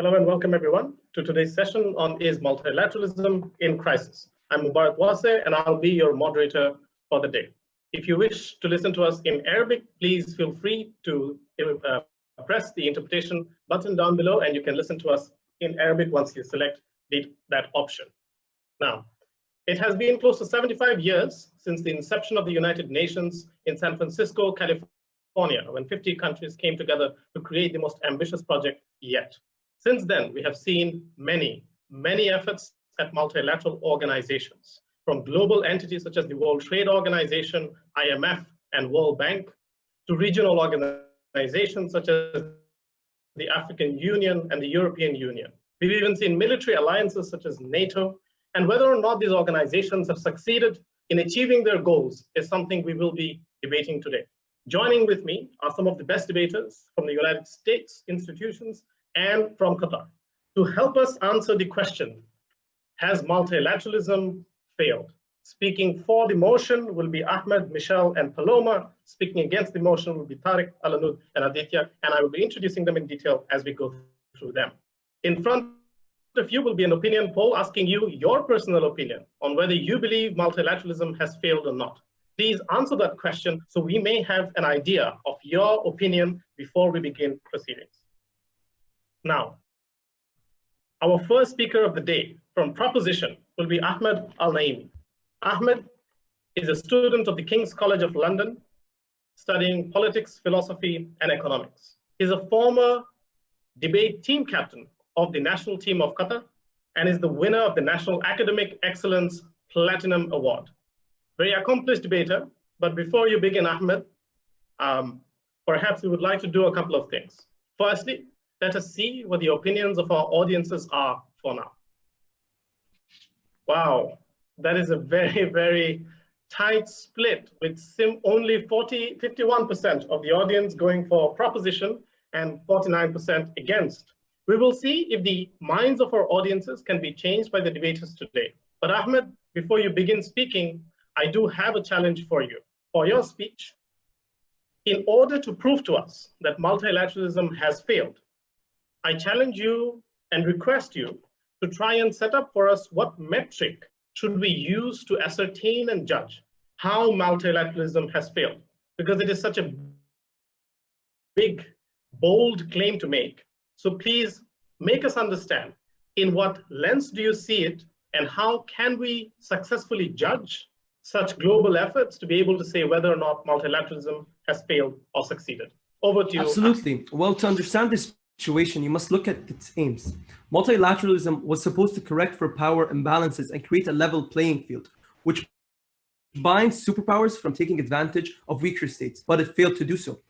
Hello and welcome everyone to today's session on Is Multilateralism in Crisis? I'm Mubarak Wase and I'll be your moderator for the day. If you wish to listen to us in Arabic, please feel free to press the interpretation button down below and you can listen to us in Arabic once you select that option. Now, it has been close to 75 years since the inception of the United Nations in San Francisco, California, when 50 countries came together to create the most ambitious project yet. Since then, we have seen many efforts at multilateral organizations, from global entities such as the World Trade Organization, IMF, and World Bank, to regional organizations such as the African Union and the European Union. We've even seen military alliances such as NATO, and whether or not these organizations have succeeded in achieving their goals is something we will be debating today. Joining with me are some of the best debaters from the United States institutions and from Qatar. To help us answer the question, has multilateralism failed? Speaking for the motion will be Ahmed, Michelle, and Paloma. Speaking against the motion will be Tariq, Alanud, and Aditya, and I will be introducing them in detail as we go through them. In front of you will be an opinion poll asking you your personal opinion on whether you believe multilateralism has failed or not. Please answer that question so we may have an idea of your opinion before we begin proceedings. Now, our first speaker of the day from Proposition will be Ahmed Al-Naimi. Ahmed is a student of the King's College of London, studying politics, philosophy, and economics. He's a former debate team captain of the national team of Qatar and is the winner of the National Academic Excellence Platinum Award. Very accomplished debater, but before you begin, Ahmed, perhaps we would like to do a couple of things. Firstly, let us see what the opinions of our audiences are for now. Wow, that is a very tight split with only 51% of the audience going for Proposition and 49% against. We will see if the minds of our audiences can be changed by the debaters today. But Ahmed, before you begin speaking, I do have a challenge for you. For your speech, in order to prove to us that multilateralism has failed, I challenge you and request you to try and set up for us what metric should we use to ascertain and judge how multilateralism has failed, because it is such a big, bold claim to make. So please make us understand in what lens do you see it and how can we successfully judge such global efforts to be able to say whether or not multilateralism has failed or succeeded. Over to you. Absolutely. Well, to understand this situation, you must look at its aims. Multilateralism was supposed to correct for power imbalances and create a level playing field, which binds superpowers from taking advantage of weaker states, but it failed to do so.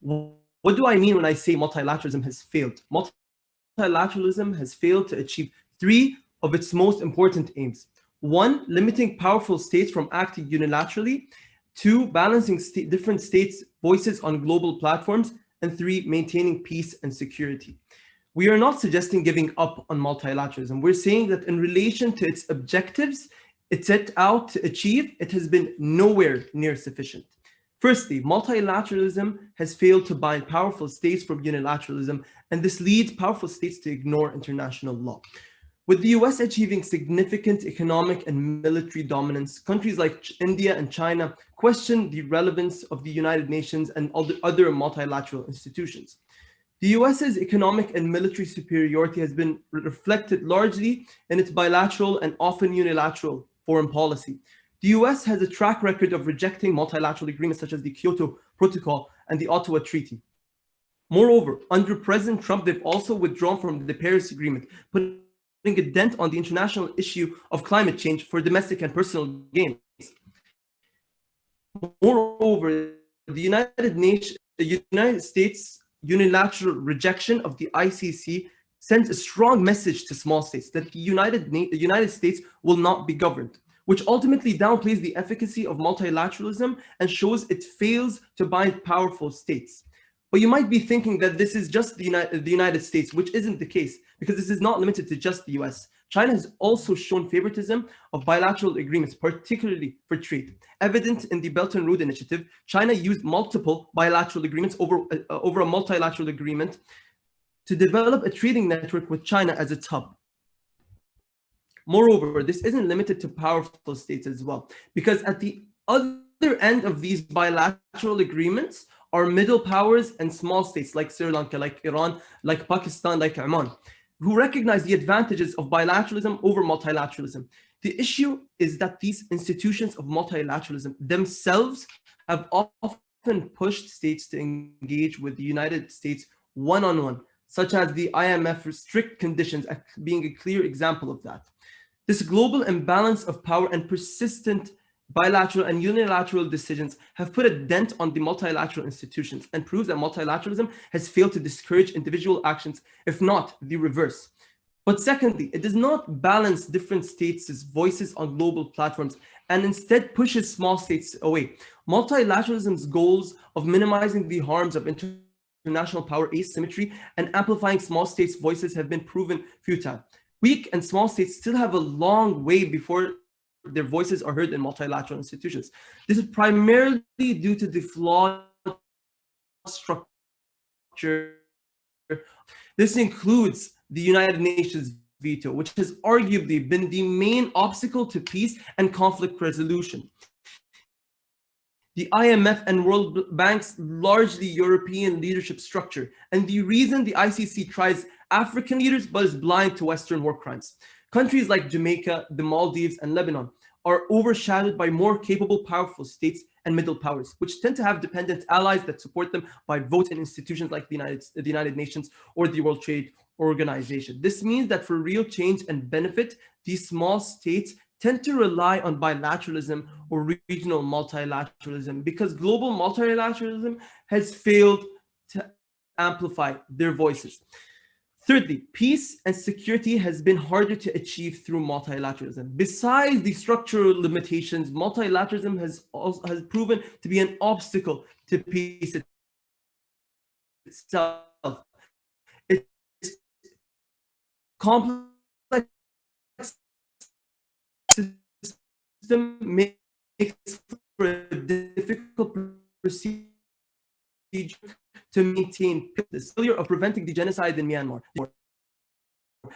What do I mean when I say multilateralism has failed? Multilateralism has failed to achieve three of its most important aims. One, limiting powerful states from acting unilaterally. Two, balancing different states' voices on global platforms. And three, maintaining peace and security. We are not suggesting giving up on multilateralism. We're saying that in relation to its objectives it set out to achieve, it has been nowhere near sufficient. Firstly, multilateralism has failed to bind powerful states from unilateralism, and this leads powerful states to ignore international law. With the US achieving significant economic and military dominance, countries like India and China question the relevance of the United Nations and other multilateral institutions. The US's economic and military superiority has been reflected largely in its bilateral and often unilateral foreign policy. The US has a track record of rejecting multilateral agreements such as the Kyoto Protocol and the Ottawa Treaty. Moreover, under President Trump, they've also withdrawn from the Paris Agreement, putting a dent on the international issue of climate change for domestic and personal gains. Moreover, the United States unilateral rejection of the ICC sends a strong message to small states that the United States will not be governed, which ultimately downplays the efficacy of multilateralism and shows it fails to bind powerful states. But you might be thinking that this is just the United States, which isn't the case, because this is not limited to just the US. China has also shown favoritism of bilateral agreements, particularly for trade. Evident in the Belt and Road Initiative, China used multiple bilateral agreements over a multilateral agreement to develop a trading network with China as its hub. Moreover, this isn't limited to powerful states as well, because at the other end of these bilateral agreements are middle powers and small states like Sri Lanka, like Iran, like Pakistan, like Oman, who recognize the advantages of bilateralism over multilateralism. The issue is that these institutions of multilateralism themselves have often pushed states to engage with the United States one-on-one, such as the IMF strict conditions being a clear example of that. This global imbalance of power and persistent bilateral and unilateral decisions have put a dent on the multilateral institutions and proves that multilateralism has failed to discourage individual actions, if not the reverse. But secondly, it does not balance different states' voices on global platforms and instead pushes small states away. Multilateralism's goals of minimizing the harms of international power asymmetry and amplifying small states' voices have been proven futile. Weak and small states still have a long way before their voices are heard in multilateral institutions. This is primarily due to the flawed structure. This includes the United Nations veto, which has arguably been the main obstacle to peace and conflict resolution. The IMF and World Bank's largely European leadership structure, and the reason the ICC tries African leaders but is blind to Western war crimes. Countries like Jamaica, the Maldives, and Lebanon are overshadowed by more capable, powerful states and middle powers, which tend to have dependent allies that support them by votes in institutions like the United Nations or the World Trade Organization. This means that for real change and benefit, these small states tend to rely on bilateralism or regional multilateralism because global multilateralism has failed to amplify their voices. Thirdly, peace and security has been harder to achieve through multilateralism. Besides the structural limitations, multilateralism has proven to be an obstacle to peace itself. Its complex system makes for a difficult procedure to maintain peace. The failure of preventing the genocide in Myanmar,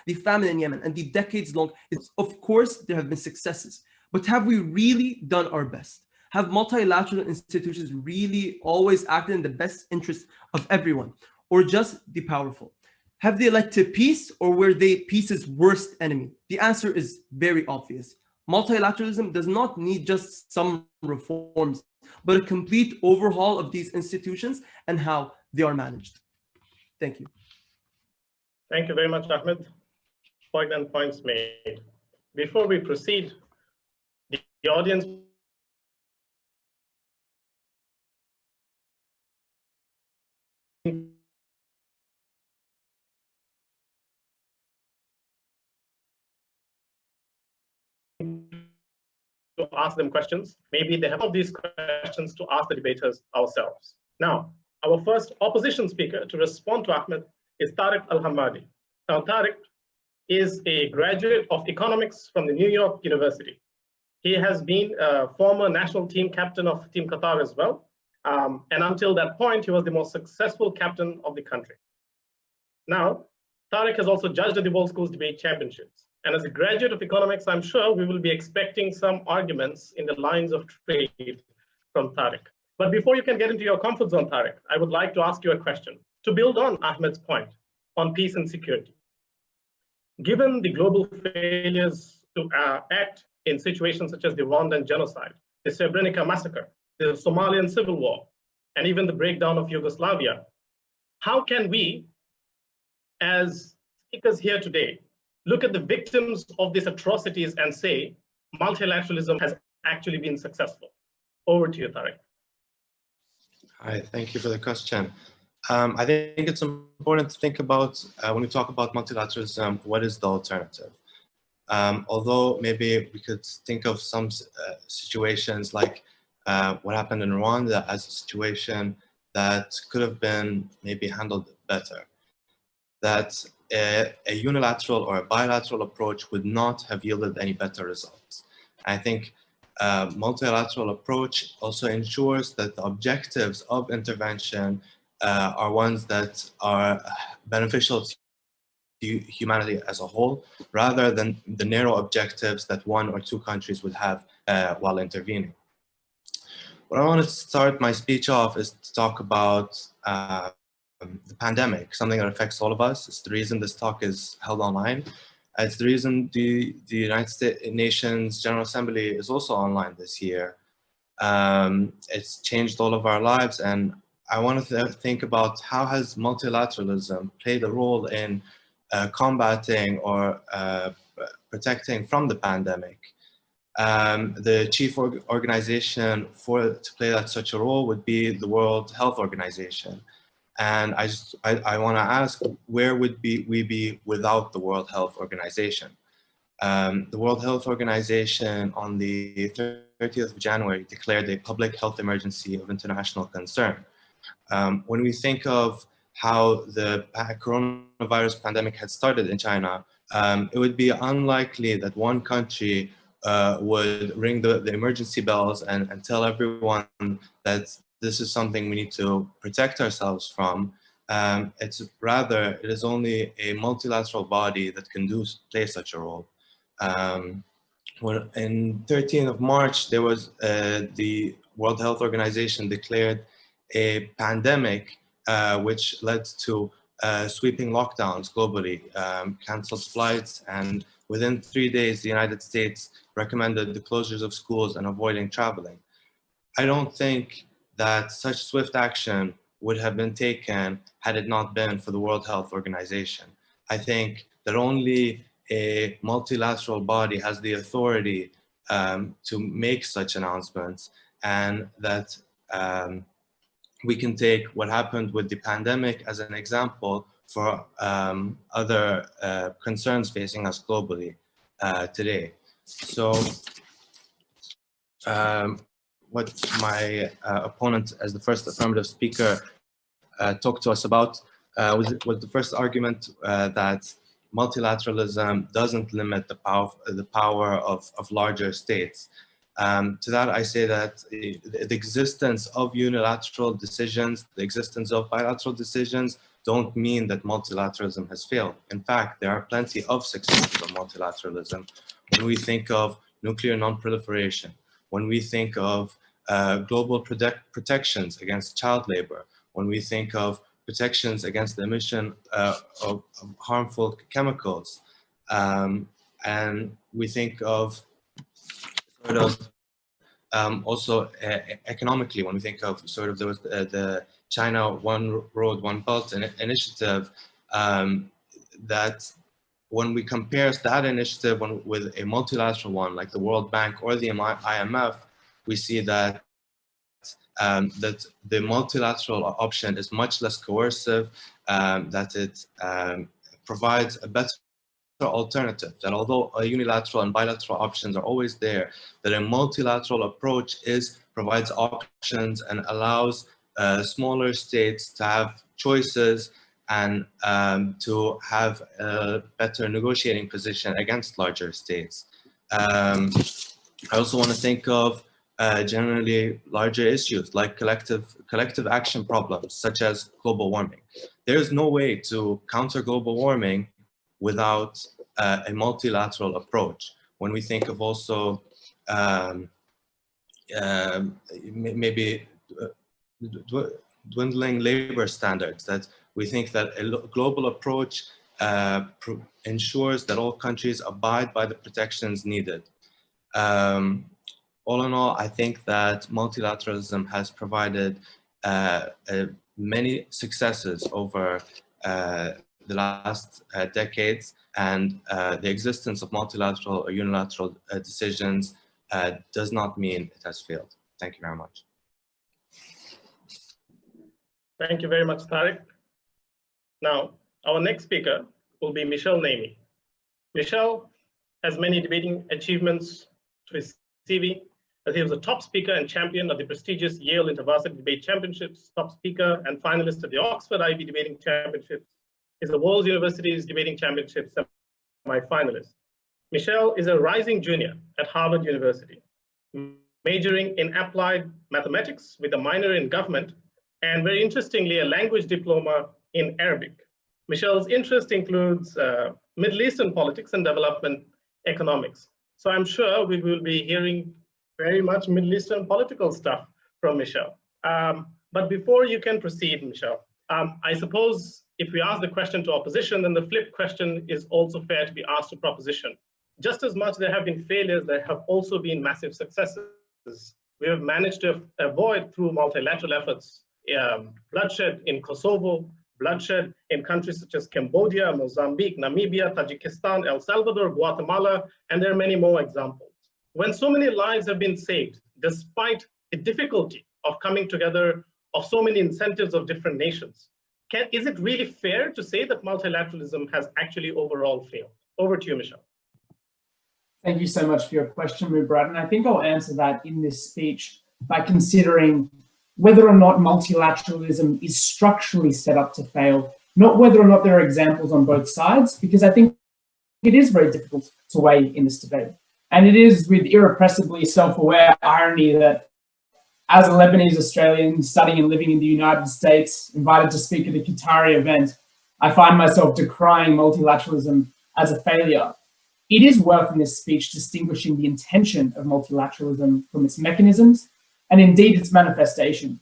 the famine in Yemen, and the decades-long, of course, there have been successes, but have we really done our best? Have multilateral institutions really always acted in the best interest of everyone, or just the powerful? Have they led to peace, or were they peace's worst enemy? The answer is very obvious. Multilateralism does not need just some reforms, but a complete overhaul of these institutions and how they are managed. Thank you. Thank you very much, Ahmed. Poignant points made. Before we proceed, the audience to ask them questions. Maybe they have all these questions to ask the debaters ourselves. Now, our first opposition speaker to respond to Ahmed is Tariq Al-Hamadi. Now, Tariq is a graduate of economics from the New York University. He has been a former national team captain of Team Qatar as well. And until that point, he was the most successful captain of the country. Now, Tariq has also judged at the World Schools Debate Championships. And as a graduate of economics, I'm sure we will be expecting some arguments in the lines of trade from Tariq. But before you can get into your comfort zone, Tariq, I would like to ask you a question to build on Ahmed's point on peace and security. Given the global failures to act in situations such as the Rwandan genocide, the Srebrenica massacre, the Somalian civil war, and even the breakdown of Yugoslavia, how can we, as speakers here today, look at the victims of these atrocities and say multilateralism has actually been successful? Over to you, Tariq. Hi, thank you for the question. I think it's important to think about, when we talk about multilateralism, what is the alternative? Although maybe we could think of some situations like what happened in Rwanda as a situation that could have been maybe handled better. That a unilateral or a bilateral approach would not have yielded any better results. I think a multilateral approach also ensures that the objectives of intervention are ones that are beneficial to humanity as a whole, rather than the narrow objectives that one or two countries would have while intervening. What I want to start my speech off is to talk about the pandemic, something that affects all of us. It's the reason this talk is held online. It's the reason the United Nations General Assembly is also online this year. It's changed all of our lives, and I wanted to think about how has multilateralism played a role in combating or protecting from the pandemic. The chief organization to play such a role would be the World Health Organization. And I want to ask, where would we be without the World Health Organization? The World Health Organization on the 30th of January declared a public health emergency of international concern. When we think of how the coronavirus pandemic had started in China, it would be unlikely that one country would ring the emergency bells and tell everyone that this is something we need to protect ourselves from. It is only a multilateral body that can play such a role. In 13th of March, there was the World Health Organization declared a pandemic, which led to sweeping lockdowns globally, canceled flights, and within 3 days, the United States recommended the closures of schools and avoiding traveling. I don't think that such swift action would have been taken had it not been for the World Health Organization. I think that only a multilateral body has the authority to make such announcements, and that we can take what happened with the pandemic as an example for other concerns facing us globally today. So what my opponent as the first affirmative speaker talked to us about was the first argument that multilateralism doesn't limit the power of larger states. To that, I say that the existence of unilateral decisions, the existence of bilateral decisions, don't mean that multilateralism has failed. In fact, there are plenty of successes of multilateralism. When we think of nuclear non-proliferation, when we think of global protections against child labor, when we think of protections against the emission of harmful chemicals, and we think of sort of also economically, when we think of sort of there was the China One Road, One Belt initiative, that when we compare that initiative with a multilateral one like the World Bank or the IMF, we see that that the multilateral option is much less coercive, that it provides a better alternative, that although a unilateral and bilateral options are always there, that a multilateral approach provides options and allows smaller states to have choices and to have a better negotiating position against larger states. I also want to think of generally larger issues like collective action problems, such as global warming. There is no way to counter global warming without a multilateral approach. When we think of also maybe dwindling labor standards, that we think that a global approach ensures that all countries abide by the protections needed. All in all, I think that multilateralism has provided many successes over the last decades, and the existence of multilateral or unilateral decisions does not mean it has failed. Thank you very much. Thank you very much, Tariq. Now, our next speaker will be Michel Naimi. Michel has many debating achievements to his CV, as he was a top speaker and champion of the prestigious Yale InterVarsity Debate Championships, top speaker and finalist at the Oxford IB Debating Championships. He's the World University's Debating Championships semi-finalist. Michel is a rising junior at Harvard University, majoring in applied mathematics with a minor in government and very interestingly, a language diploma in Arabic. Michelle's interest includes Middle Eastern politics and development economics. So I'm sure we will be hearing very much Middle Eastern political stuff from Michelle. But before you can proceed, Michelle, I suppose if we ask the question to opposition, then the flip question is also fair to be asked to proposition. Just as much there have been failures, there have also been massive successes. We have managed to avoid through multilateral efforts, bloodshed in Kosovo, bloodshed in countries such as Cambodia, Mozambique, Namibia, Tajikistan, El Salvador, Guatemala, and there are many more examples. When so many lives have been saved, despite the difficulty of coming together of so many incentives of different nations, is it really fair to say that multilateralism has actually overall failed? Over to you, Michelle. Thank you so much for your question, Mubarak. And I think I'll answer that in this speech by considering whether or not multilateralism is structurally set up to fail, not whether or not there are examples on both sides, because I think it is very difficult to weigh in this debate. And it is with irrepressibly self-aware irony that as a Lebanese Australian studying and living in the United States, invited to speak at a Qatari event, I find myself decrying multilateralism as a failure. It is worth in this speech distinguishing the intention of multilateralism from its mechanisms, and indeed its manifestation.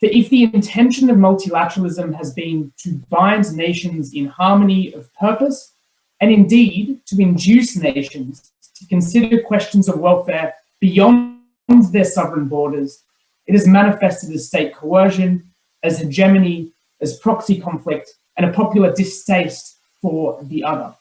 For if the intention of multilateralism has been to bind nations in harmony of purpose, and indeed to induce nations to consider questions of welfare beyond their sovereign borders, it is manifested as state coercion, as hegemony, as proxy conflict, and a popular distaste for the other.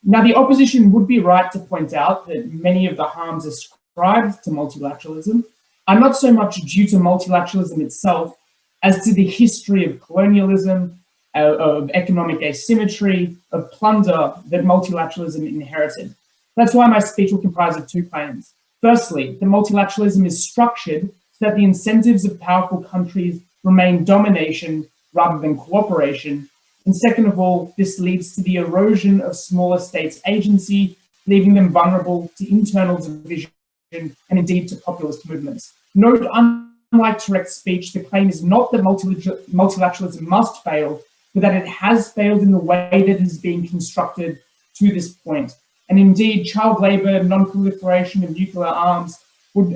Now, the opposition would be right to point out that many of the harms ascribed to multilateralism are not so much due to multilateralism itself as to the history of colonialism, of economic asymmetry, of plunder that multilateralism inherited. That's why my speech will comprise of two claims. Firstly, that multilateralism is structured so that the incentives of powerful countries remain domination rather than cooperation. And second of all, this leads to the erosion of smaller states' agency, leaving them vulnerable to internal division and indeed to populist movements. Note, unlike direct speech, the claim is not that multilateralism must fail, but that it has failed in the way that it is being constructed to this point. And indeed, child labour, non-proliferation of nuclear arms,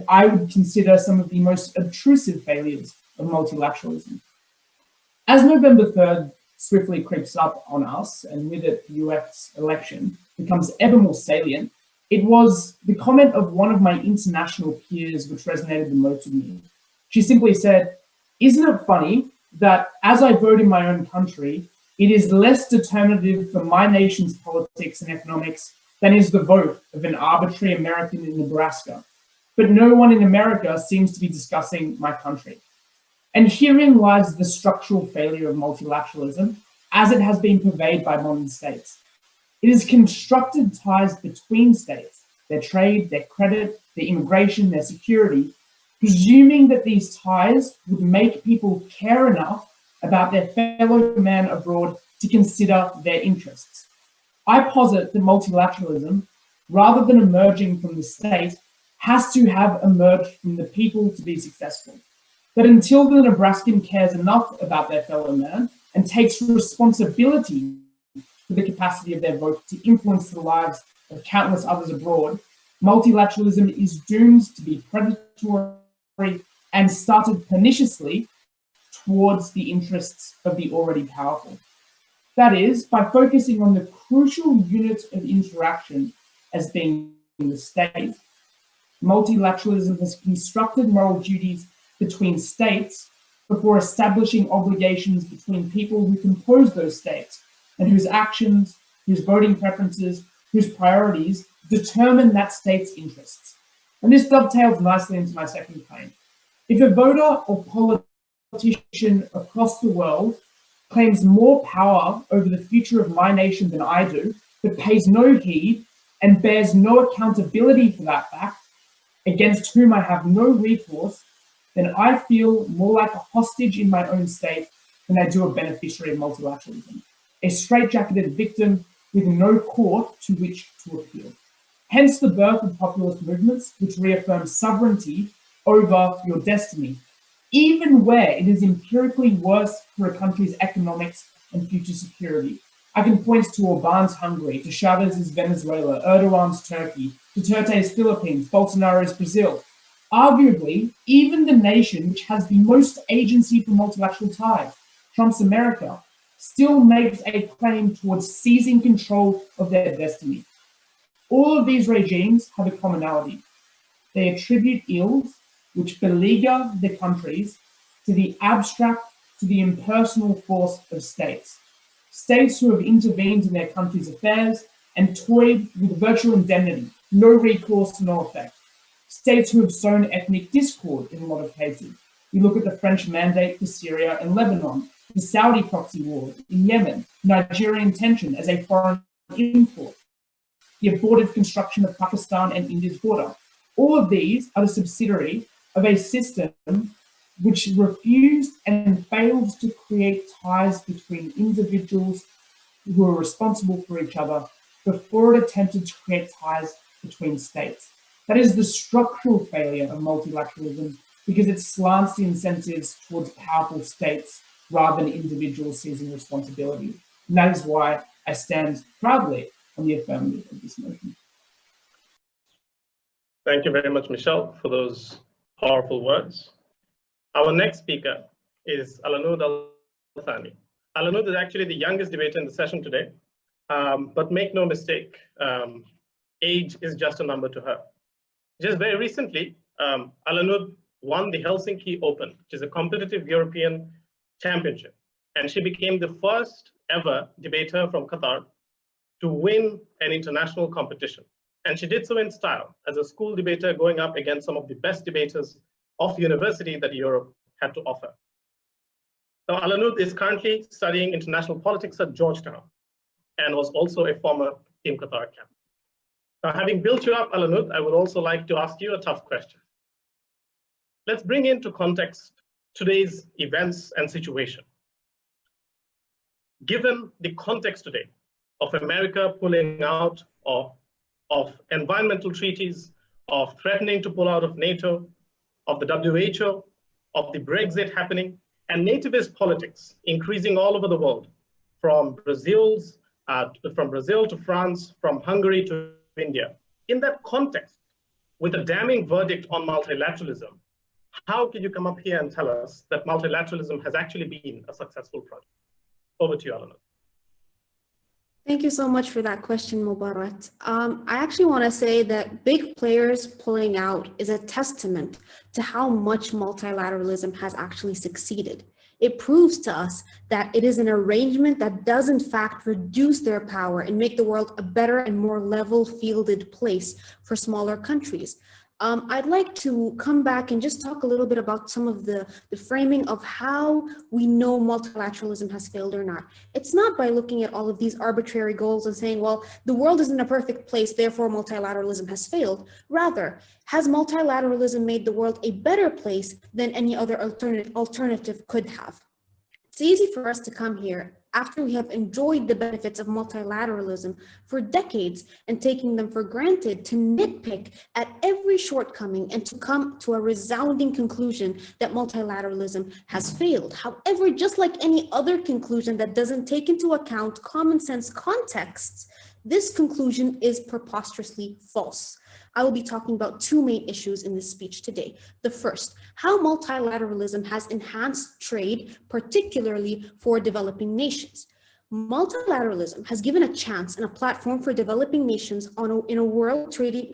I would consider some of the most obtrusive failures of multilateralism. As November 3rd swiftly creeps up on us, and with it the US election becomes ever more salient, it was the comment of one of my international peers which resonated the most with me. She simply said, "Isn't it funny that as I vote in my own country, it is less determinative for my nation's politics and economics than is the vote of an arbitrary American in Nebraska. But no one in America seems to be discussing my country." And herein lies the structural failure of multilateralism as it has been purveyed by modern states. It has constructed ties between states, their trade, their credit, their immigration, their security, presuming that these ties would make people care enough about their fellow man abroad to consider their interests. I posit that multilateralism, rather than emerging from the state, has to have emerged from the people to be successful. But until the Nebraskan cares enough about their fellow man and takes responsibility for the capacity of their vote to influence the lives of countless others abroad, multilateralism is doomed to be predatory and started perniciously towards the interests of the already powerful. That is, by focusing on the crucial unit of interaction as being the state, multilateralism has constructed moral duties between states before establishing obligations between people who compose those states and whose actions, whose voting preferences, whose priorities determine that state's interests. And this dovetails nicely into my second claim. If a voter or politician across the world claims more power over the future of my nation than I do, but pays no heed and bears no accountability for that fact, against whom I have no recourse, then I feel more like a hostage in my own state than I do a beneficiary of multilateralism, a straitjacketed victim with no court to which to appeal. Hence the birth of populist movements which reaffirm sovereignty over your destiny, even where it is empirically worse for a country's economics and future security. I can point to Orbán's Hungary, to Chávez's Venezuela, Erdogan's Turkey, Duterte's Philippines, Bolsonaro's Brazil. Arguably, even the nation which has the most agency for multilateral ties, Trump's America, still makes a claim towards seizing control of their destiny. All of these regimes have a commonality. They attribute ills which beleaguer the countries to the abstract, to the impersonal force of states. States who have intervened in their country's affairs and toyed with virtual indemnity, no recourse, no effect. States who have sown ethnic discord in a lot of cases. We look at the French mandate for Syria and Lebanon, the Saudi proxy war in Yemen, Nigerian tension as a foreign import, the abortive construction of Pakistan and India's border. All of these are the subsidiary of a system which refused and failed to create ties between individuals who are responsible for each other before it attempted to create ties between states. That is the structural failure of multilateralism, because it slants the incentives towards powerful states rather than individuals seizing responsibility. And that is why I stand proudly on the affirmative of this motion. Thank you very much, Michelle, for those powerful words. Our next speaker is Alanud Al-Thani. Alanud is actually the youngest debater in the session today, but make no mistake, age is just a number to her. Just very recently, Alanud won the Helsinki Open, which is a competitive European championship, and she became the first ever debater from Qatar to win an international competition. And she did so in style, as a school debater going up against some of the best debaters of university that Europe had to offer. Now, Alanud is currently studying international politics at Georgetown and was also a former Team Qatar captain. Now, having built you up, Alanud, I would also like to ask you a tough question. Let's bring into context today's events and situation. Given the context today of America pulling out of environmental treaties, of threatening to pull out of NATO, of the WHO, of the Brexit happening, and nativist politics increasing all over the world, from Brazil to France, from Hungary to India. In that context, with a damning verdict on multilateralism, how can you come up here and tell us that multilateralism has actually been a successful project? Over to you, Alana. Thank you so much for that question, Mubarak. I actually want to say that big players pulling out is a testament to how much multilateralism has actually succeeded. It proves to us that it is an arrangement that does in fact reduce their power and make the world a better and more level-fielded place for smaller countries. I'd like to come back and just talk a little bit about some of the framing of how we know multilateralism has failed or not. It's not by looking at all of these arbitrary goals and saying, well, the world isn't a perfect place, therefore multilateralism has failed. Rather, has multilateralism made the world a better place than any other alternative could have? It's easy for us to come here after we have enjoyed the benefits of multilateralism for decades and taking them for granted to nitpick at every shortcoming and to come to a resounding conclusion that multilateralism has failed. However, just like any other conclusion that doesn't take into account common sense contexts, this conclusion is preposterously false. I will be talking about two main issues in this speech today. The first, how multilateralism has enhanced trade, particularly for developing nations. Multilateralism has given a chance and a platform for developing nations in a world trading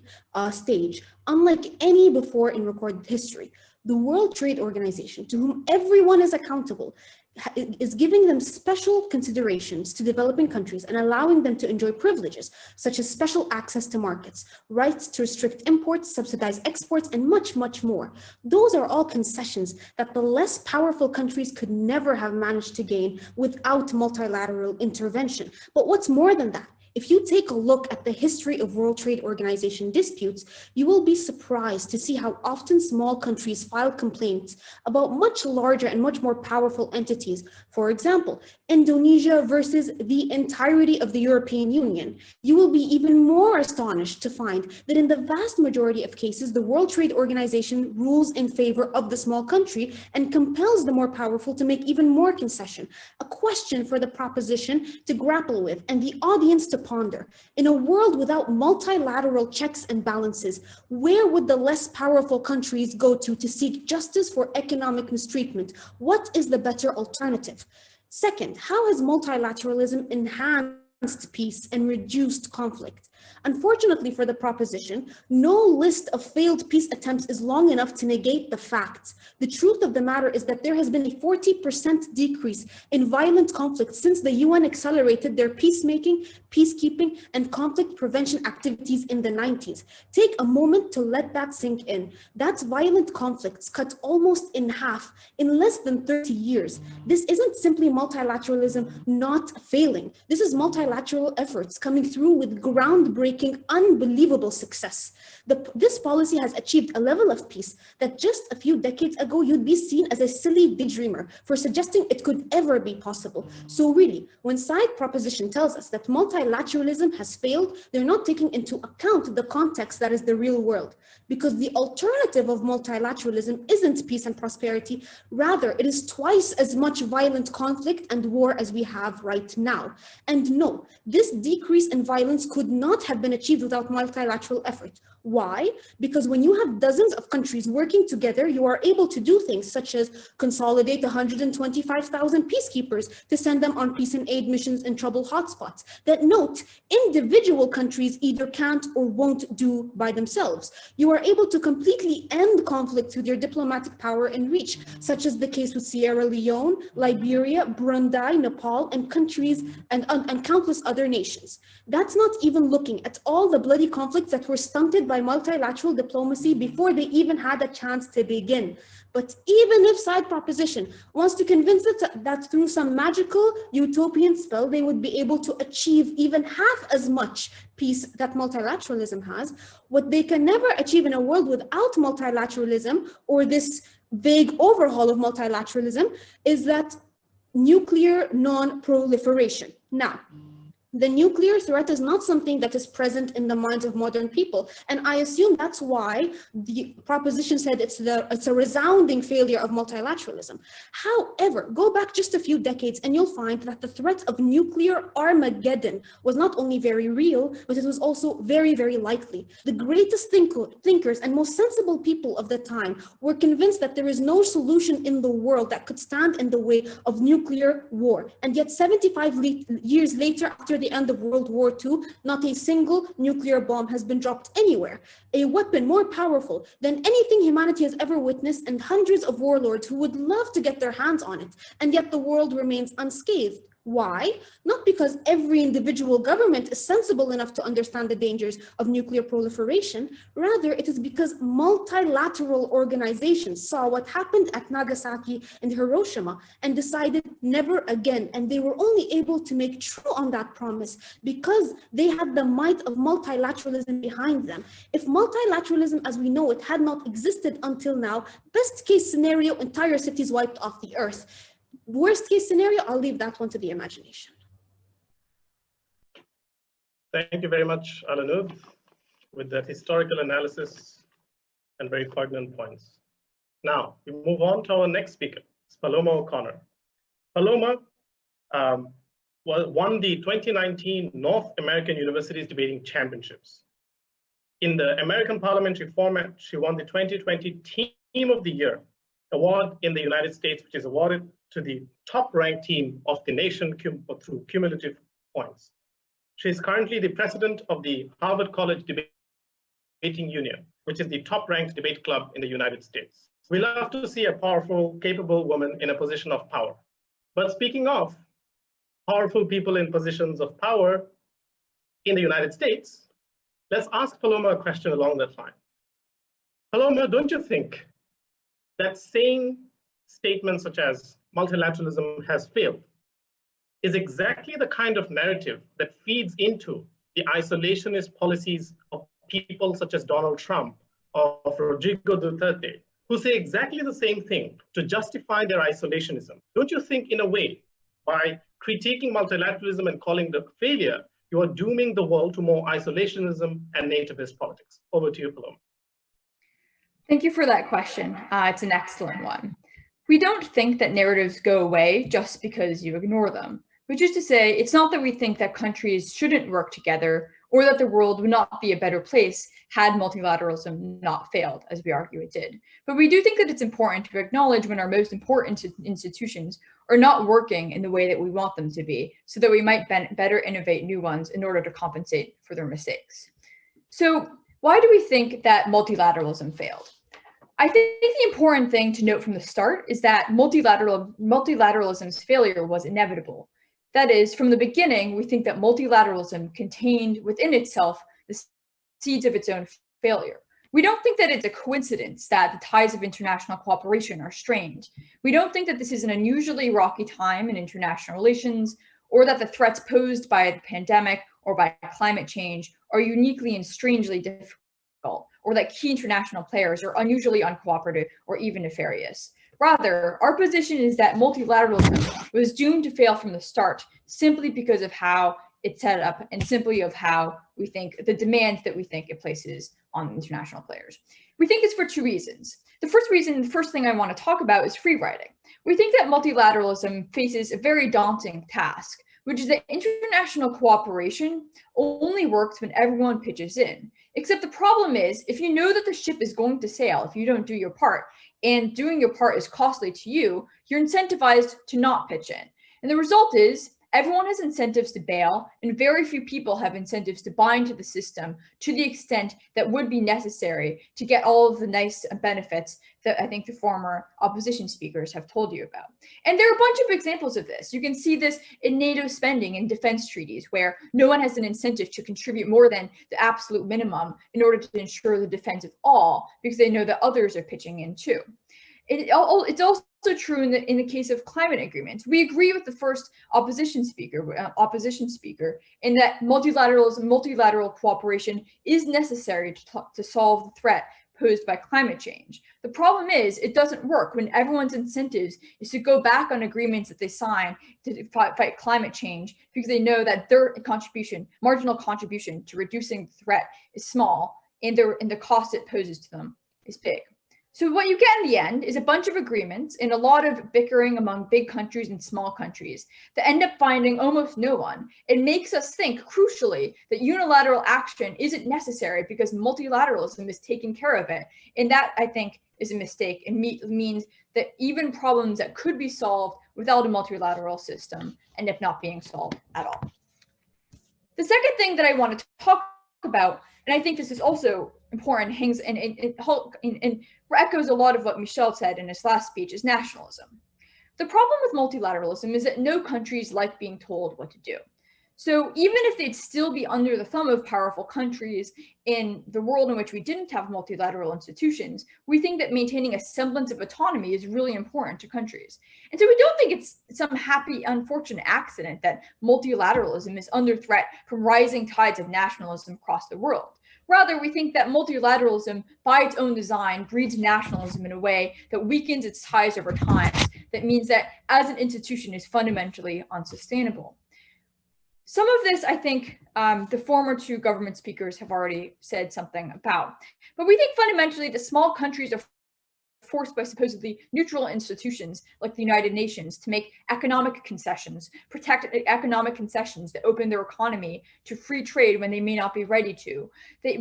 stage, unlike any before in recorded history. The World Trade Organization, to whom everyone is accountable, is giving them special considerations to developing countries and allowing them to enjoy privileges, such as special access to markets, rights to restrict imports, subsidize exports, and much, much more. Those are all concessions that the less powerful countries could never have managed to gain without multilateral intervention. But what's more than that, If you take a look at the history of World Trade Organization disputes, you will be surprised to see how often small countries file complaints about much larger and much more powerful entities. For example, Indonesia versus the entirety of the European Union. You will be even more astonished to find that in the vast majority of cases, the World Trade Organization rules in favor of the small country and compels the more powerful to make even more concession. A question for the proposition to grapple with and the audience to ponder. In a world without multilateral checks and balances, where would the less powerful countries go to seek justice for economic mistreatment? What is the better alternative? Second, how has multilateralism enhanced peace and reduced conflict? Unfortunately for the proposition, no list of failed peace attempts is long enough to negate the facts. The truth of the matter is that there has been a 40% decrease in violent conflict since the UN accelerated their peacemaking, peacekeeping, and conflict prevention activities in the 90s. Take a moment to let that sink in. That's violent conflicts cut almost in half in less than 30 years. This isn't simply multilateralism not failing. This is multilateral efforts coming through with groundbreaking, unbelievable success. This policy has achieved a level of peace that just a few decades ago you'd be seen as a silly daydreamer for suggesting it could ever be possible. So really, when side proposition tells us that multilateralism has failed, they're not taking into account the context that is the real world. Because the alternative of multilateralism isn't peace and prosperity, rather it is twice as much violent conflict and war as we have right now. And no, this decrease in violence could not have been achieved without multilateral effort. Why? Because when you have dozens of countries working together, you are able to do things such as consolidate 125,000 peacekeepers to send them on peace and aid missions in troubled hotspots that, note, individual countries either can't or won't do by themselves. You are able to completely end conflict with your diplomatic power and reach, such as the case with Sierra Leone, Liberia, Burundi, Nepal, and countries and countless other nations. That's not even looking at all the bloody conflicts that were stunted by multilateral diplomacy before they even had a chance to begin. But even if side proposition wants to convince us that through some magical utopian spell, they would be able to achieve even half as much peace that multilateralism has, what they can never achieve in a world without multilateralism or this vague overhaul of multilateralism is that nuclear non-proliferation. Now, the nuclear threat is not something that is present in the minds of modern people. And I assume that's why the proposition said it's a resounding failure of multilateralism. However, go back just a few decades and you'll find that the threat of nuclear Armageddon was not only very real, but it was also very, very likely. The greatest thinkers and most sensible people of the time were convinced that there is no solution in the world that could stand in the way of nuclear war. And yet 75 years later, after the end of World War II, not a single nuclear bomb has been dropped anywhere. A weapon more powerful than anything humanity has ever witnessed, and hundreds of warlords who would love to get their hands on it, and yet the world remains unscathed. Why? Not because every individual government is sensible enough to understand the dangers of nuclear proliferation. Rather, it is because multilateral organizations saw what happened at Nagasaki and Hiroshima and decided never again. And they were only able to make true on that promise because they had the might of multilateralism behind them. If multilateralism as we know it had not existed until now, best case scenario, entire cities wiped off the earth. Worst case scenario, I'll leave that one to the imagination. Thank you very much, Alanud, with that historical analysis and very poignant points. Now, we move on to our next speaker, Paloma O'Connor. Paloma won the 2019 North American Universities Debating Championships. In the American parliamentary format, she won the 2020 Team of the Year award in the United States, which is awarded to the top-ranked team of the nation through cumulative points. She is currently the president of the Harvard College Debating Union, which is the top-ranked debate club in the United States. We love to see a powerful, capable woman in a position of power. But speaking of powerful people in positions of power in the United States, let's ask Paloma a question along that line. Paloma, don't you think that saying statements such as multilateralism has failed is exactly the kind of narrative that feeds into the isolationist policies of people such as Donald Trump or Rodrigo Duterte, who say exactly the same thing to justify their isolationism. Don't you think, in a way, by critiquing multilateralism and calling it a failure, you are dooming the world to more isolationism and nativist politics? Over to you, Paloma. Thank you for that question. It's an excellent one. We don't think that narratives go away just because you ignore them, which is to say, it's not that we think that countries shouldn't work together or that the world would not be a better place had multilateralism not failed, as we argue it did. But we do think that it's important to acknowledge when our most important institutions are not working in the way that we want them to be, so that we might better innovate new ones in order to compensate for their mistakes. So why do we think that multilateralism failed? I think the important thing to note from the start is that multilateralism's failure was inevitable. That is, from the beginning, we think that multilateralism contained within itself the seeds of its own failure. We don't think that it's a coincidence that the ties of international cooperation are strained. We don't think that this is an unusually rocky time in international relations, or that the threats posed by the pandemic or by climate change are uniquely and strangely difficult, or that key international players are unusually uncooperative or even nefarious. Rather, our position is that multilateralism was doomed to fail from the start simply because of how it's set up and simply of how we think the demands that we think it places on international players. We think this for two reasons. The first thing I want to talk about is free riding. We think that multilateralism faces a very daunting task, which is that international cooperation only works when everyone pitches in. Except the problem is, if you know that the ship is going to sail, if you don't do your part, and doing your part is costly to you, you're incentivized to not pitch in. And the result is, everyone has incentives to bail, and very few people have incentives to buy into the system to the extent that would be necessary to get all of the nice benefits that I think the former opposition speakers have told you about. And there are a bunch of examples of this. You can see this in NATO spending and defense treaties, where no one has an incentive to contribute more than the absolute minimum in order to ensure the defense of all, because they know that others are pitching in too. It's also true in the case of climate agreements. We agree with the first opposition speaker in that multilateral cooperation is necessary to solve the threat posed by climate change. The problem is it doesn't work when everyone's incentives is to go back on agreements that they sign to fight climate change because they know that their marginal contribution to reducing the threat is small and the cost it poses to them is big. So what you get in the end is a bunch of agreements and a lot of bickering among big countries and small countries that end up finding almost no one. It makes us think, crucially, that unilateral action isn't necessary because multilateralism is taking care of it. And that, I think, is a mistake. It means that even problems that could be solved without a multilateral system end up not being solved at all. The second thing that I want to talk about, and I think this is also important, hangs and echoes a lot of what Michel said in his last speech, is nationalism. The problem with multilateralism is that no countries like being told what to do. So even if they'd still be under the thumb of powerful countries in the world in which we didn't have multilateral institutions, we think that maintaining a semblance of autonomy is really important to countries. And so we don't think it's some happy, unfortunate accident that multilateralism is under threat from rising tides of nationalism across the world. Rather, we think that multilateralism, by its own design, breeds nationalism in a way that weakens its ties over time, that means that as an institution is fundamentally unsustainable. Some of this, I think, the former two government speakers have already said something about. But we think fundamentally that small countries are forced by supposedly neutral institutions like the United Nations to make economic concessions, protect economic concessions that open their economy to free trade when they may not be ready to.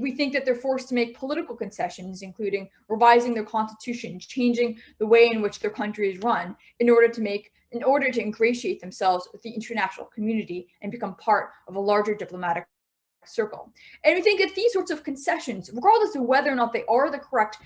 We think that they're forced to make political concessions, including revising their constitution, changing the way in which their country is run in order to ingratiate themselves with the international community and become part of a larger diplomatic circle. And we think that these sorts of concessions, regardless of whether or not they are the correct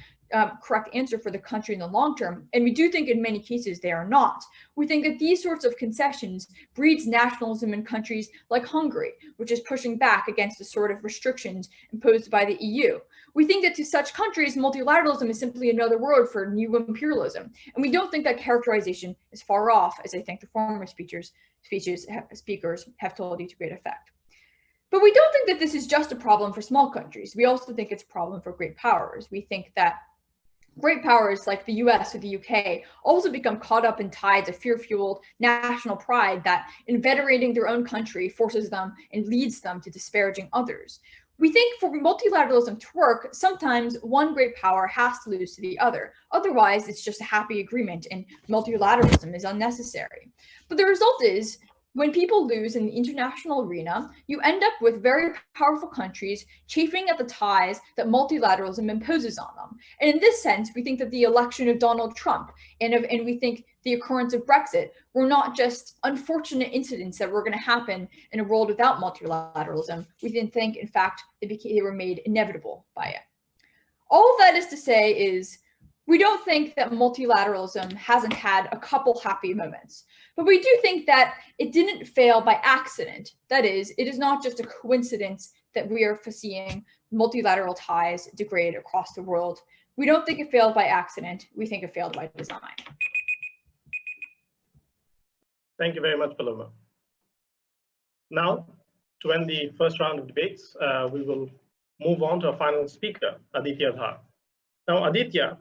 answer for the country in the long term, and we do think in many cases they are not, we think that these sorts of concessions breeds nationalism in countries like Hungary, which is pushing back against the sort of restrictions imposed by the EU. We think that to such countries, multilateralism is simply another word for new imperialism. And we don't think that characterization is far off, as I think the former speakers speakers have told you to great effect. But we don't think that this is just a problem for small countries. We also think it's a problem for great powers. We think that great powers like the US or the UK also become caught up in tides of fear-fueled national pride that inveterating their own country forces them and leads them to disparaging others. We think for multilateralism to work, sometimes one great power has to lose to the other. Otherwise, it's just a happy agreement and multilateralism is unnecessary. But the result is, when people lose in the international arena, you end up with very powerful countries chafing at the ties that multilateralism imposes on them. And in this sense, we think that the election of Donald Trump and we think the occurrence of Brexit were not just unfortunate incidents that were going to happen in a world without multilateralism. We didn't think, in fact, they were made inevitable by it. All of that is to say is, we don't think that multilateralism hasn't had a couple happy moments, but we do think that it didn't fail by accident. That is, it is not just a coincidence that we are seeing multilateral ties degrade across the world. We don't think it failed by accident. We think it failed by design. Thank you very much, Paloma. Now, to end the first round of debates, we will move on to our final speaker, Aditya. Now, Aditya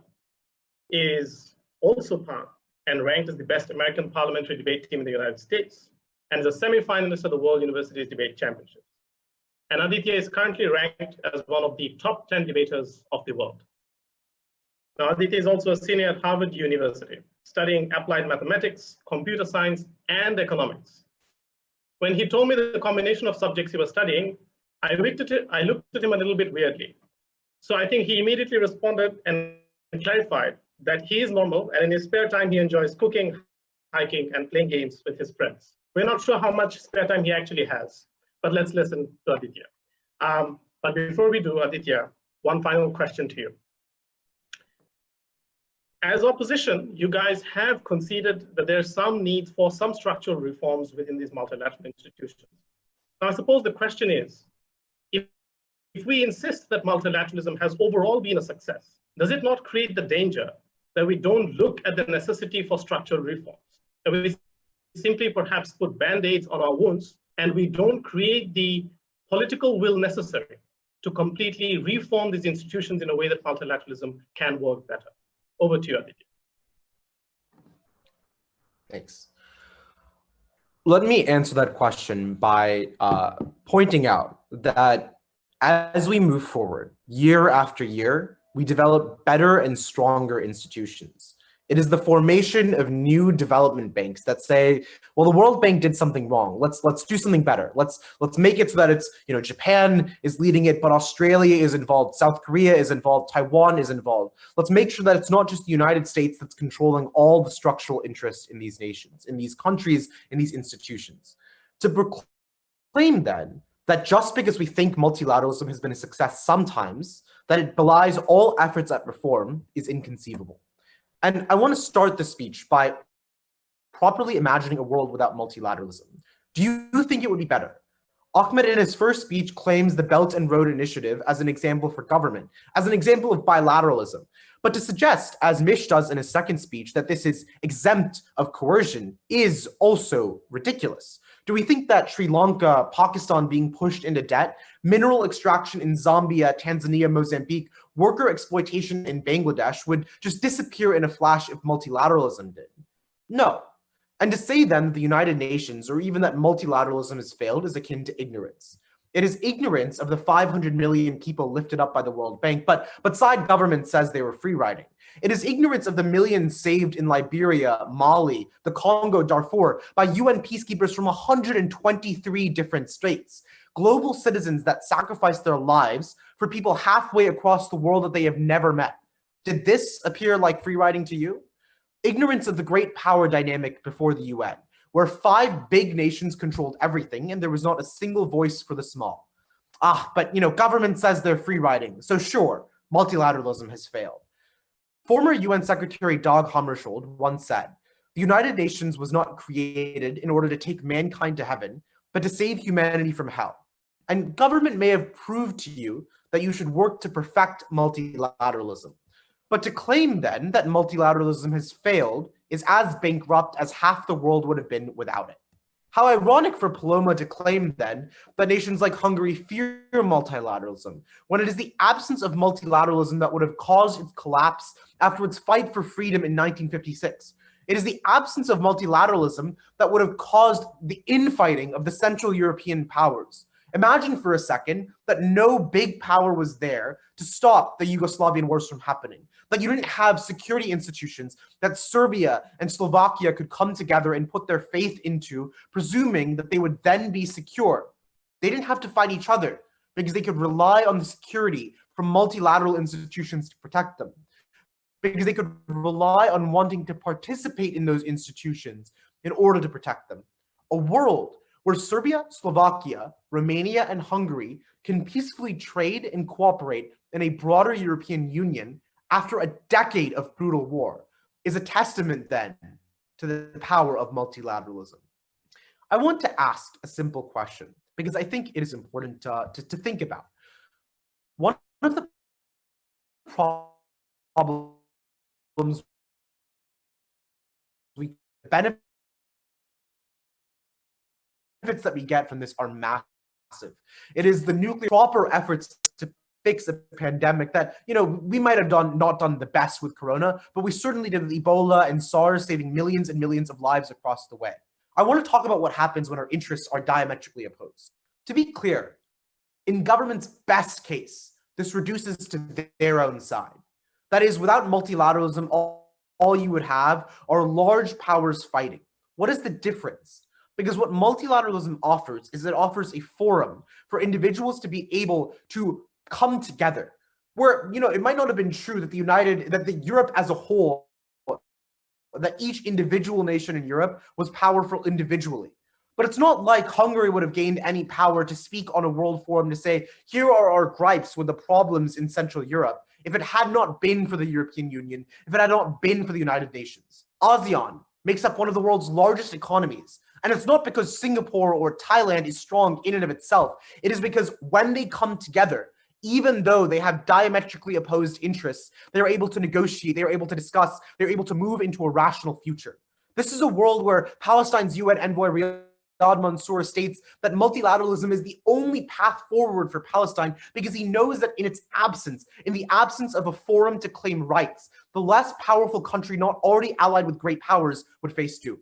is also part and ranked as the best American parliamentary debate team in the United States, and is a semi-finalist of the World Universities Debate Championships. And Aditya is currently ranked as one of the top 10 debaters of the world. Now, Aditya is also a senior at Harvard University, studying applied mathematics, computer science, and economics. When he told me the combination of subjects he was studying, I looked at him a little bit weirdly. So I think he immediately responded and clarified that he is normal, and in his spare time, he enjoys cooking, hiking, and playing games with his friends. We're not sure how much spare time he actually has, but let's listen to Aditya. But before we do, Aditya, one final question to you. As opposition, you guys have conceded that there's some need for some structural reforms within these multilateral institutions. Now, I suppose the question is, if we insist that multilateralism has overall been a success, does it not create the danger that we don't look at the necessity for structural reforms? That we simply perhaps put band-aids on our wounds and we don't create the political will necessary to completely reform these institutions in a way that multilateralism can work better. Over to you, Aditya. Thanks. Let me answer that question by pointing out that as we move forward, year after year, we develop better and stronger institutions. It is the formation of new development banks that say, well, the World Bank did something wrong. Let's do something better. Let's make it so that it's, Japan is leading it, but Australia is involved, South Korea is involved, Taiwan is involved. Let's make sure that it's not just the United States that's controlling all the structural interests in these nations, in these countries, in these institutions. To proclaim then that just because we think multilateralism has been a success sometimes, that it belies all efforts at reform is inconceivable. And I want to start the speech by properly imagining a world without multilateralism. Do you think it would be better? Ahmed in his first speech claims the Belt and Road Initiative as an example for government, as an example of bilateralism. But to suggest, as Mish does in his second speech, that this is exempt of coercion is also ridiculous. Do we think that Sri Lanka, Pakistan being pushed into debt, mineral extraction in Zambia, Tanzania, Mozambique, worker exploitation in Bangladesh would just disappear in a flash if multilateralism did? No. And to say then that the United Nations, or even that multilateralism has failed, is akin to ignorance. It is ignorance of the 500 million people lifted up by the World Bank, but side government says they were free riding. It is ignorance of the millions saved in Liberia, Mali, the Congo, Darfur by UN peacekeepers from 123 different states. Global citizens that sacrifice their lives for people halfway across the world that they have never met. Did this appear like free riding to you? Ignorance of the great power dynamic before the UN, where 5 big nations controlled everything and there was not a single voice for the small. But government says they're free riding, so sure, multilateralism has failed. Former UN Secretary Dag Hammarskjöld once said, the United Nations was not created in order to take mankind to heaven, but to save humanity from hell. And government may have proved to you that you should work to perfect multilateralism. But to claim then that multilateralism has failed is as bankrupt as half the world would have been without it. How ironic for Paloma to claim then that nations like Hungary fear multilateralism, when it is the absence of multilateralism that would have caused its collapse after its fight for freedom in 1956. It is the absence of multilateralism that would have caused the infighting of the Central European powers. Imagine for a second that no big power was there to stop the Yugoslavian wars from happening, that you didn't have security institutions that Serbia and Slovakia could come together and put their faith into, presuming that they would then be secure. They didn't have to fight each other because they could rely on the security from multilateral institutions to protect them, because they could rely on wanting to participate in those institutions in order to protect them. A world where Serbia, Slovakia, Romania, and Hungary can peacefully trade and cooperate in a broader European Union after a decade of brutal war is a testament then to the power of multilateralism. I want to ask a simple question because I think it is important to think about. One of the problems we benefit that we get from this are massive. It is the nuclear proper efforts to fix a pandemic that, we might have not done the best with Corona, but we certainly did with Ebola and SARS, saving millions and millions of lives across the way. I want to talk about what happens when our interests are diametrically opposed. To be clear, in government's best case, this reduces to their own side. That is, without multilateralism, all you would have are large powers fighting. What is the difference? Because what multilateralism offers is it offers a forum for individuals to be able to come together. Where, it might not have been true that the Europe as a whole, that each individual nation in Europe was powerful individually. But it's not like Hungary would have gained any power to speak on a world forum to say, here are our gripes with the problems in Central Europe, if it had not been for the European Union, if it had not been for the United Nations. ASEAN makes up one of the world's largest economies. And it's not because Singapore or Thailand is strong in and of itself. It is because when they come together, even though they have diametrically opposed interests, they're able to negotiate, they're able to discuss, they're able to move into a rational future. This is a world where Palestine's UN envoy Riyad Mansour states that multilateralism is the only path forward for Palestine because he knows that in the absence of a forum to claim rights, the less powerful country not already allied with great powers would face doom.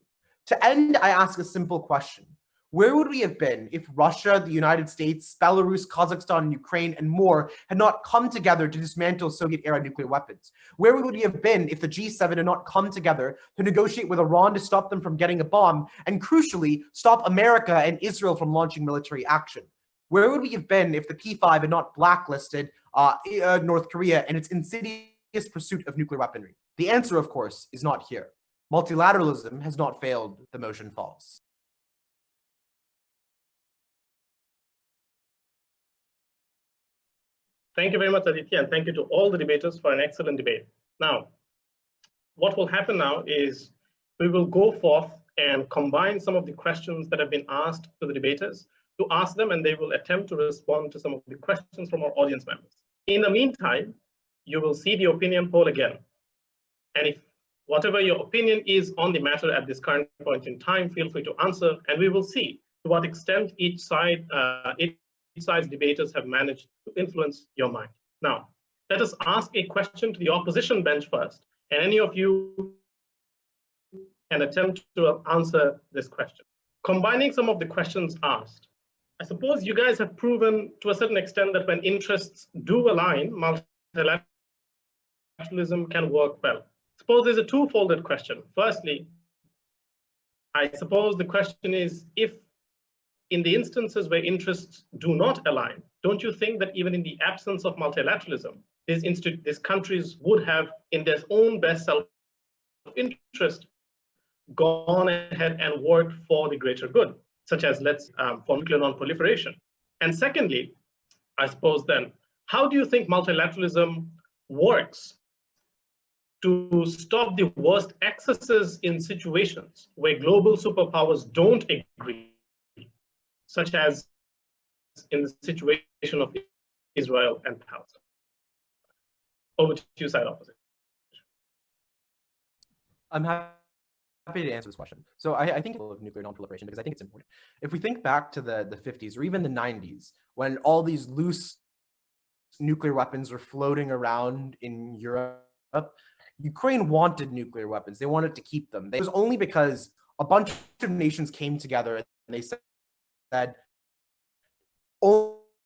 To end, I ask a simple question. Where would we have been if Russia, the United States, Belarus, Kazakhstan, Ukraine, and more had not come together to dismantle Soviet-era nuclear weapons? Where would we have been if the G7 had not come together to negotiate with Iran to stop them from getting a bomb, and crucially, stop America and Israel from launching military action? Where would we have been if the P5 had not blacklisted North Korea and its insidious pursuit of nuclear weaponry? The answer, of course, is not here. Multilateralism has not failed, the motion falls. Thank you very much, Aditya, and thank you to all the debaters for an excellent debate. Now, what will happen now is we will go forth and combine some of the questions that have been asked to the debaters to ask them, and they will attempt to respond to some of the questions from our audience members. In the meantime, you will see the opinion poll again. And if whatever your opinion is on the matter at this current point in time, feel free to answer, and we will see to what extent each side's debaters have managed to influence your mind. Now, let us ask a question to the opposition bench first, and any of you can attempt to answer this question. Combining some of the questions asked, I suppose you guys have proven to a certain extent that when interests do align, multilateralism can work well. Suppose there's a two-folded question. Firstly, I suppose the question is, if in the instances where interests do not align, don't you think that even in the absence of multilateralism, these countries would have, in their own best self-interest, gone ahead and worked for the greater good, such as for nuclear non-proliferation? And secondly, I suppose then, how do you think multilateralism works to stop the worst excesses in situations where global superpowers don't agree, such as in the situation of Israel and Palestine? Over to you, side opposite. I'm happy happy to answer this question. So I think of nuclear non-proliferation because I think it's important. If we think back to the 50s or even the 90s, when all these loose nuclear weapons were floating around in Europe, Ukraine wanted nuclear weapons. They wanted to keep them. It was only because a bunch of nations came together and they said,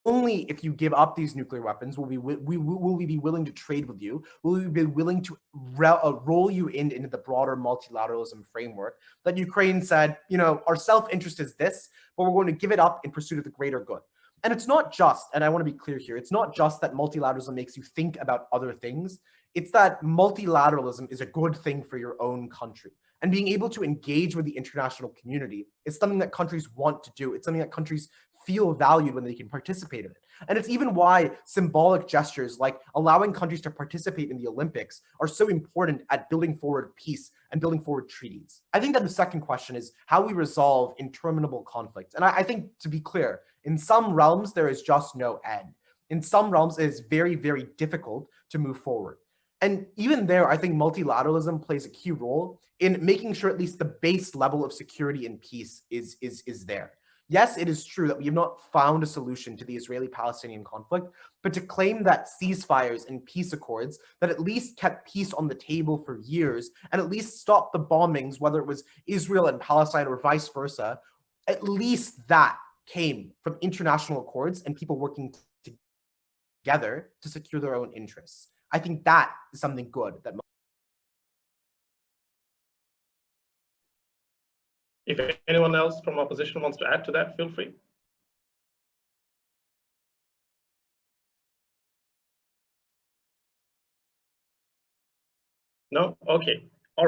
only if you give up these nuclear weapons will we be willing to trade with you, will we be willing to roll you into the broader multilateralism framework, that Ukraine said, you know, our self-interest is this, but we're going to give it up in pursuit of the greater good. And it's not just, and I want to be clear here, it's not just that multilateralism makes you think about other things, it's that multilateralism is a good thing for your own country. And being able to engage with the international community is something that countries want to do. It's something that countries feel valued when they can participate in it. And it's even why symbolic gestures like allowing countries to participate in the Olympics are so important at building forward peace and building forward treaties. I think that the second question is how we resolve interminable conflicts. And I think, to be clear, in some realms, there is just no end. In some realms, it is very, very difficult to move forward. And even there, I think multilateralism plays a key role in making sure at least the base level of security and peace is there. Yes, it is true that we have not found a solution to the Israeli-Palestinian conflict, but to claim that ceasefires and peace accords that at least kept peace on the table for years and at least stopped the bombings, whether it was Israel and Palestine or vice versa, at least that came from international accords and people working together to secure their own interests. I think that is something good that. If anyone else from opposition wants to add to that, feel free. No? Okay. All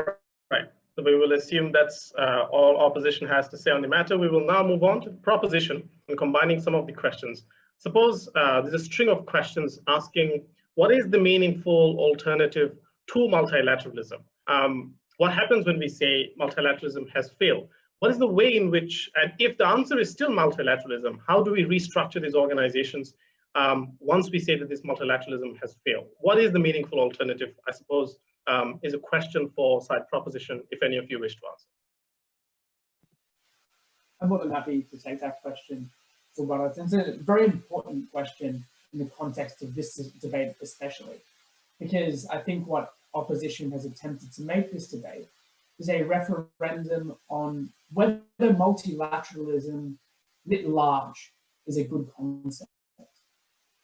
right. So we will assume that's all opposition has to say on the matter. We will now move on to the proposition and combining some of the questions. Suppose there's a string of questions asking, what is the meaningful alternative to multilateralism? What happens when we say multilateralism has failed? What is the way in which, and if the answer is still multilateralism, how do we restructure these organizations once we say that this multilateralism has failed? What is the meaningful alternative, I suppose, is a question for side proposition, if any of you wish to answer. I'm more than happy to take that question. It's a very important question in the context of this debate especially, because I think what opposition has attempted to make this debate is a referendum on whether multilateralism writ large is a good concept.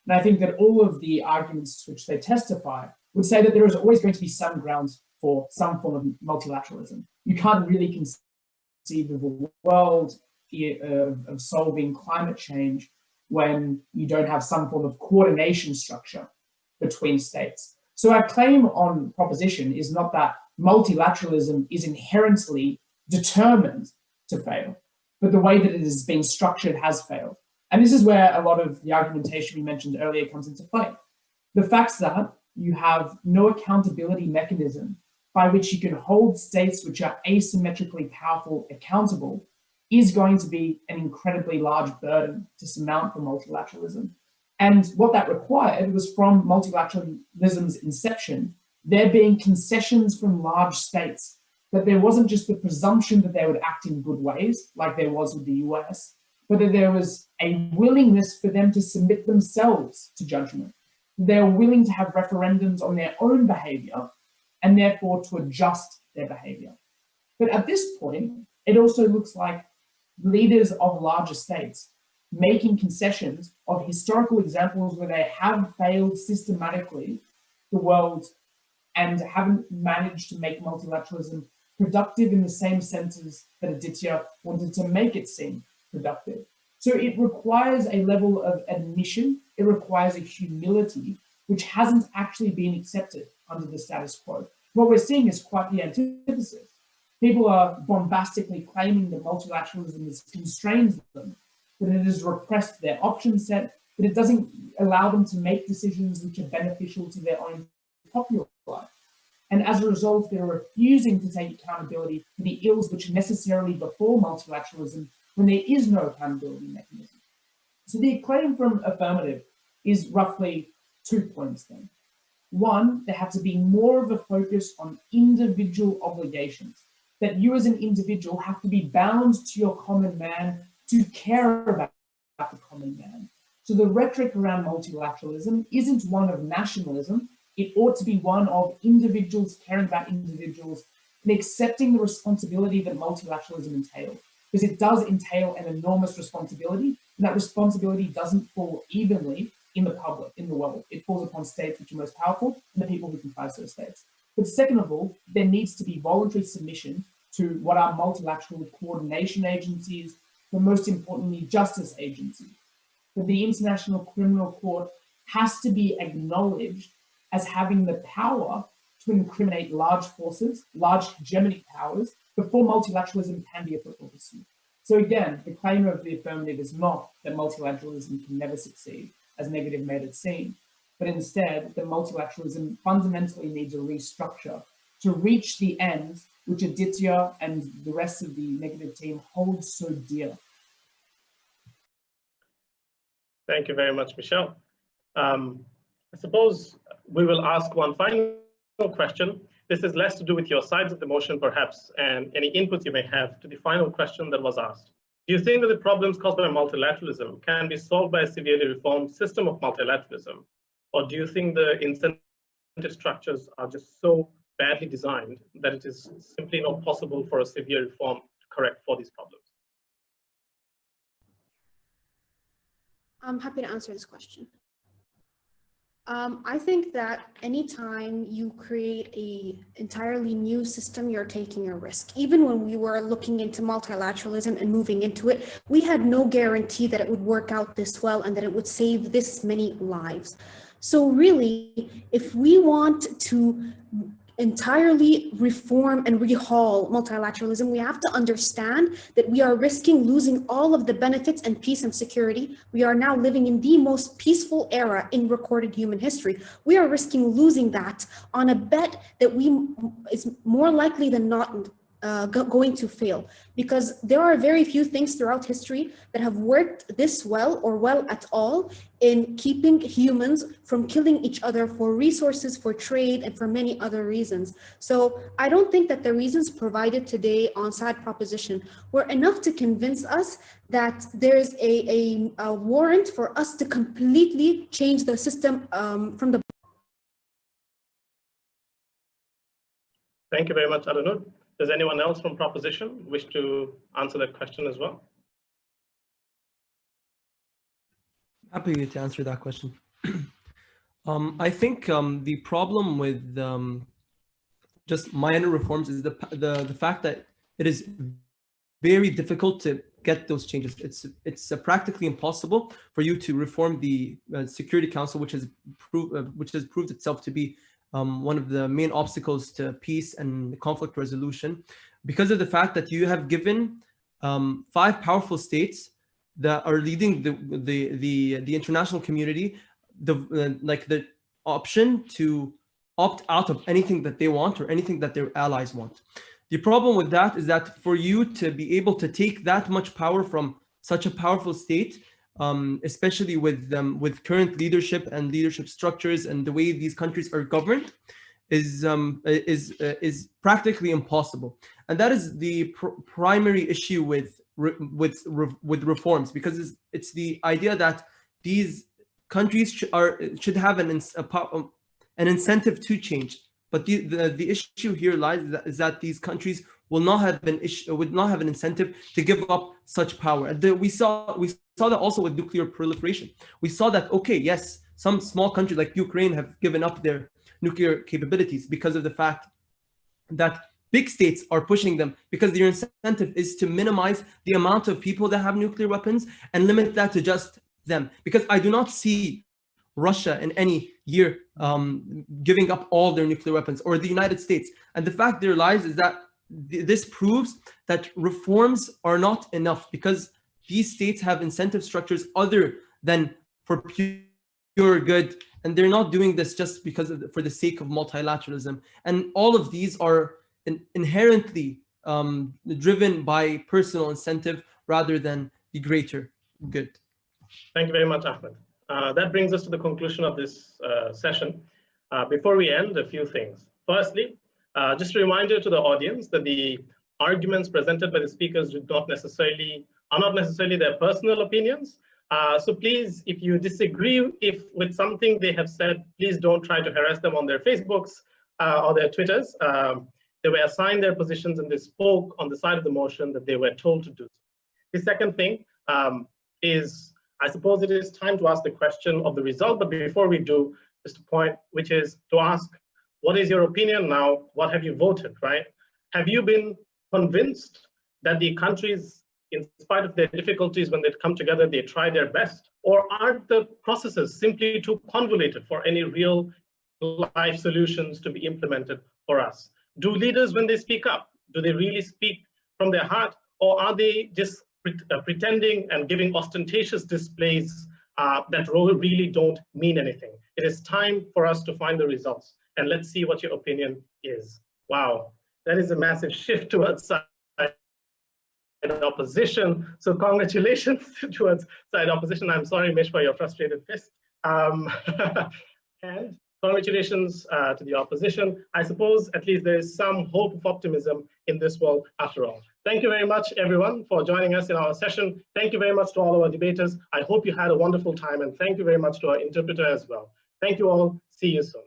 And I think that all of the arguments to which they testify would say that there is always going to be some grounds for some form of multilateralism. You can't really conceive of a world of solving climate change when you don't have some form of coordination structure between states. So our claim on proposition is not that multilateralism is inherently determined to fail, but the way that it is being structured has failed. And this is where a lot of the argumentation we mentioned earlier comes into play. The fact that you have no accountability mechanism by which you can hold states which are asymmetrically powerful accountable is going to be an incredibly large burden to surmount for multilateralism. And what that required was, from multilateralism's inception, there being concessions from large states, that there wasn't just the presumption that they would act in good ways, like there was with the US, but that there was a willingness for them to submit themselves to judgment. They're willing to have referendums on their own behavior and therefore to adjust their behavior. But at this point, it also looks like leaders of larger states making concessions of historical examples where they have failed systematically the world and haven't managed to make multilateralism productive in the same senses that Aditya wanted to make it seem productive. So it requires a level of admission, it requires a humility, which hasn't actually been accepted under the status quo. What we're seeing is quite the antithesis. People are bombastically claiming that multilateralism has constrained them, that it has repressed their option set, that it doesn't allow them to make decisions which are beneficial to their own popular life. And as a result, they're refusing to take accountability for the ills which necessarily befall multilateralism when there is no accountability mechanism. So the claim from affirmative is roughly 2 points then. One, there had to be more of a focus on individual obligations. that you as an individual have to be bound to your common man to care about the common man. So the rhetoric around multilateralism isn't one of nationalism. It ought to be one of individuals caring about individuals and accepting the responsibility that multilateralism entails, because it does entail an enormous responsibility, and that responsibility doesn't fall evenly in the public, in the world. It falls upon states which are most powerful and the people who comprise those states. But second of all, there needs to be voluntary submission to what are multilateral coordination agencies, but most importantly, justice agencies. That the International Criminal Court has to be acknowledged as having the power to incriminate large forces, large hegemonic powers, before multilateralism can be a football pursuit. So again, the claim of the affirmative is not that multilateralism can never succeed, as negative made it seem, but instead that multilateralism fundamentally needs a restructure to reach the end which Aditya and the rest of the negative team hold so dear. Thank you very much, Michelle. I suppose we will ask one final question. This is less to do with your sides of the motion, perhaps, and any inputs you may have to the final question that was asked. Do you think that the problems caused by multilateralism can be solved by a severely reformed system of multilateralism? Or do you think the incentive structures are just so badly designed that it is simply not possible for a severe reform to correct for these problems? I'm happy to answer this question. I think that anytime you create an entirely new system, you're taking a risk. Even when we were looking into multilateralism and moving into it, we had no guarantee that it would work out this well and that it would save this many lives. So really, if we want to entirely reform and rehaul multilateralism, we have to understand that we are risking losing all of the benefits and peace and security. We are now living in the most peaceful era in recorded human history. We are risking losing that on a bet that is more likely than not going to fail, because there are very few things throughout history that have worked this well or well at all in keeping humans from killing each other for resources, for trade, and for many other reasons. So I don't think that the reasons provided today on side proposition were enough to convince us that there's a warrant for us to completely change the system from the. Thank you very much, Adanur. Does anyone else from proposition wish to answer that question as well? Happy to answer that question. I think the problem with just minor reforms is the fact that it is very difficult to get those changes. It's practically impossible for you to reform the Security Council, which has proved itself to be one of the main obstacles to peace and conflict resolution, because of the fact that you have given 5 powerful states that are leading the international community the option to opt out of anything that they want or anything that their allies want. The problem with that is that for you to be able to take that much power from such a powerful state, especially with current leadership and leadership structures and the way these countries are governed, is practically impossible. And that is the primary issue with reforms, because it's the idea that these countries should have an incentive to change. But the issue here lies is that these countries would not have an incentive to give up such power. And we saw that also with nuclear proliferation. We saw that, okay, yes, some small countries like Ukraine have given up their nuclear capabilities because of the fact that big states are pushing them, because their incentive is to minimize the amount of people that have nuclear weapons and limit that to just them. Because I do not see Russia in any year giving up all their nuclear weapons, or the United States. And the fact there lies is that this proves that reforms are not enough, because these states have incentive structures other than for pure good, and they're not doing this just because for the sake of multilateralism. And all of these are inherently driven by personal incentive rather than the greater good. Thank you very much, Ahmed. That brings us to the conclusion of this session. Before we end, a few things. Firstly, just a reminder to the audience that the arguments presented by the speakers are not necessarily their personal opinions. So please, if you disagree with something they have said, please don't try to harass them on their Facebooks or their Twitters. They were assigned their positions and they spoke on the side of the motion that they were told to do. The second thing is, I suppose it is time to ask the question of the result, but before we do, just a point, which is to ask, what is your opinion now? What have you voted, right? Have you been convinced that the countries, in spite of their difficulties, when they come together, they try their best? Or are the processes simply too convoluted for any real life solutions to be implemented for us? Do leaders, when they speak up, do they really speak from their heart? Or are they just pretending and giving ostentatious displays that really don't mean anything? It is time for us to find the results. And let's see what your opinion is. Wow, that is a massive shift towards side opposition. So congratulations towards side opposition. I'm sorry, Mish, for your frustrated fist. And congratulations to the opposition. I suppose at least there is some hope of optimism in this world after all. Thank you very much, everyone, for joining us in our session. Thank you very much to all our debaters. I hope you had a wonderful time, and thank you very much to our interpreter as well. Thank you all. See you soon.